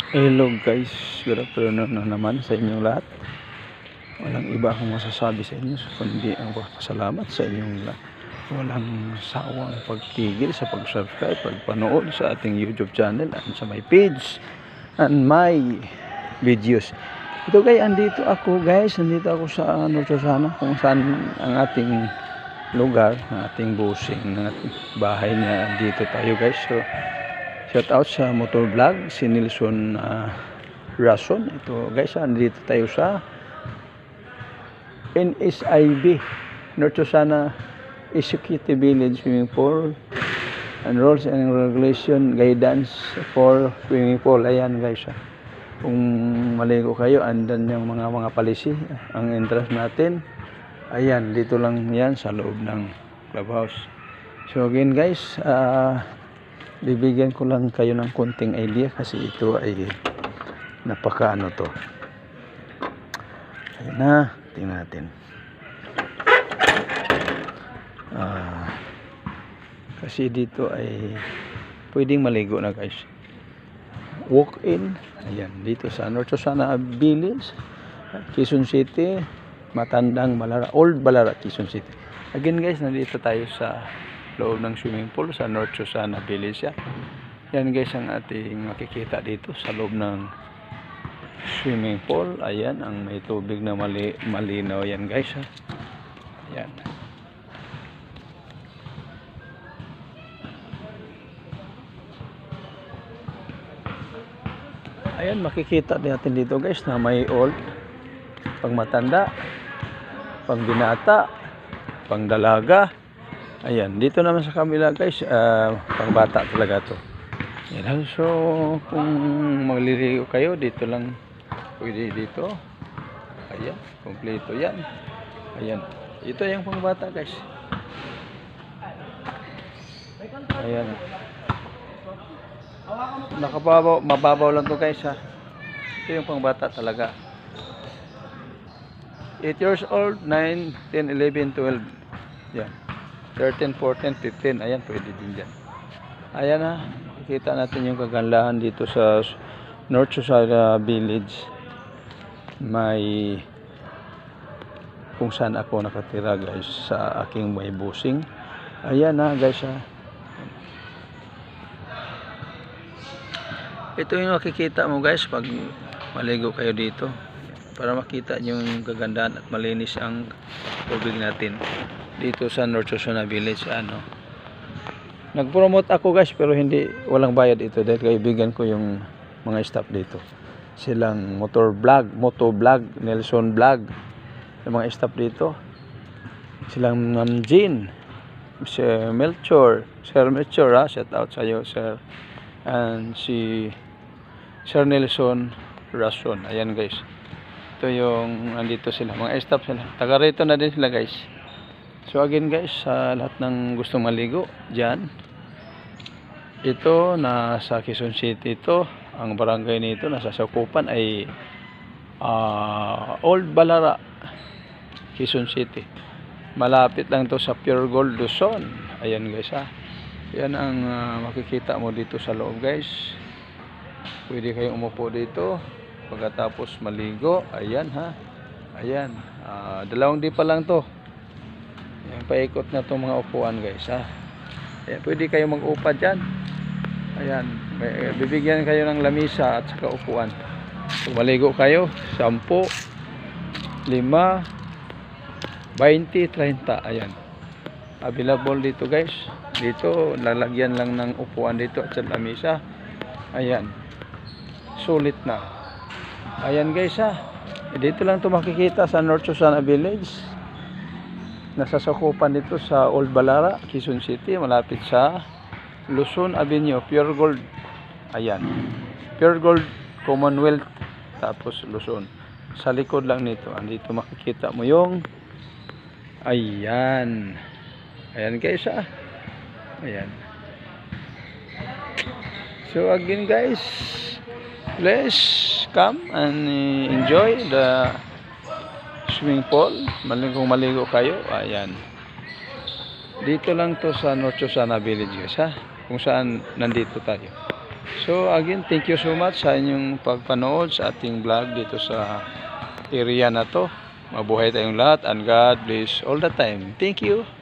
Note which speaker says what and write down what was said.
Speaker 1: Hello guys, good afternoon na naman sa inyong lahat. Walang iba akong masasabi sa inyo kundi ang pasalamat sa inyong walang sawang pagtigil sa pag-subscribe, pagpanood sa ating YouTube channel at sa my page and my videos. Ito guys, andito ako sa Sana, kung saan ang ating lugar, ang ating busing, ang ating bahay niya. Dito tayo guys. So shout out sa motor vlog, si Nelson Rason. Ito guys, nandito tayo sa NSIB, North Sana Executive Village Swimming Pool and Rules and Regulation Guidance for Swimming Pool. Ayan guys, kung maligo kayo, andan yung mga policy, ang entrance natin. Ayan, dito lang yan sa loob ng clubhouse. So again guys, bibigyan ko lang kayo ng konting idea kasi ito ay napakaano to. Ayun na, tingnan natin. Kasi dito ay pwedeng maligo na guys. Walk in. Ayan, dito sa North Sana Village, Quezon City, Matandang Balara, Old Balara, Quezon City. Again guys, nandito tayo sa loob ng swimming pool sa North Sana Village. Yan guys ang ating makikita dito sa loob ng swimming pool. Ayan, ang may tubig na malinaw yan guys. Ayan. Ayan, makikita natin dito guys na may old, pang matanda, pang binata, pang dalaga. Ayan, dito naman sa kabila guys, pang bata talaga to. Ayan, so kung magliligo kayo, dito lang pwede dito. Ayan, kompleto yan. Ayan, ito yung pang bata guys. Ayan, mababaw lang to guys ha. Ito yung pang bata talaga. 8 years old, 9, 10, 11, 12. Yan, 13, 14, 15. Ayan, pwede din dyan. Ayan ha, makikita natin yung kagandahan dito sa North Sana Village. May kung saan ako nakatira guys, sa aking may busing. Ayan ha guys ha. Ito yung makikita mo guys pag maligo kayo dito, para makita yung kagandahan at malinis ang tubig natin dito sa North Sana Village. Nag-promote ako guys, pero walang bayad ito dahil kaibigan ko yung mga staff dito. Silang moto vlog, Nelson vlog, yung mga staff dito. Silang Ma'am Jean, Sir Melchor ha, shout out sa iyo sir, and si Sir Nelson Rason. Ayan guys, ito yung andito sila, mga staff sila, taga rito na din sila guys. So again guys, sa lahat ng gustong maligo dyan, ito nasa Quezon City ito. Ang barangay nito nasa sakupan ay Old Balara, Quezon City. Malapit lang to sa Pure Gold Luzon. Ayan guys ha, yan ang makikita mo dito sa loob guys. Pwede kayong umupo dito pagkatapos maligo. Ayan ha, ayan, 2 di pa lang to. Ayan, paikot na itong mga upuan guys ha. Ayan, pwede kayong mag-upa dyan. Ayan, bibigyan kayo ng lamisa at saka upuan. Kung maligo kayo, 10, 5, 20, 30. Ayan, available dito guys. Dito lalagyan lang ng upuan dito at sa lamisa. Ayan, sulit na. Ayan guys ha, dito lang to makikita sa North Sana Village. Nasa sakupan dito sa Old Balara, Quezon City, malapit sa Luzon Avenue, Pure Gold. Ayan, Pure Gold Commonwealth, tapos Luzon. Sa likod lang nito, andito makikita mo yung ayan. Ayan guys ha. Ayan. So again guys, please come and enjoy the swimming pool. Kung maligo kayo, ayan, dito lang to sa North Sana Village guys ha, kung saan nandito tayo. So again, thank you so much sa inyong pagpanood sa ating vlog dito sa area na to. Mabuhay tayong lahat and God bless all the time. Thank you.